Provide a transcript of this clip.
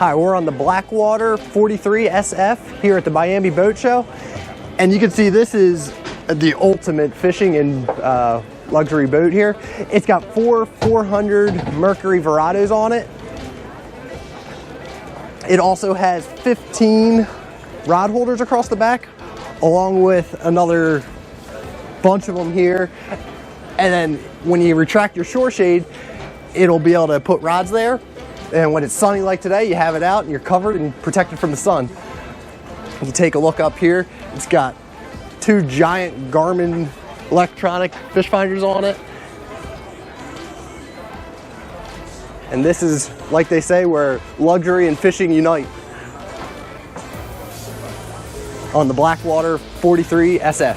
Hi, we're on the Blackwater 43 SF here at the Miami Boat Show. And you can see this is the ultimate fishing and luxury boat here. It's got 400 Mercury Verados on it. It also has 15 rod holders across the back, along with another bunch of them here. And then when you retract your SureShade, it'll be able to put rods there. And when it's sunny like today, you have it out and you're covered and protected from the sun. You take a look up here, it's got 2 giant Garmin electronic fish finders on it. And this is, like they say, where luxury and fishing unite. On the Blackwater 43 SF.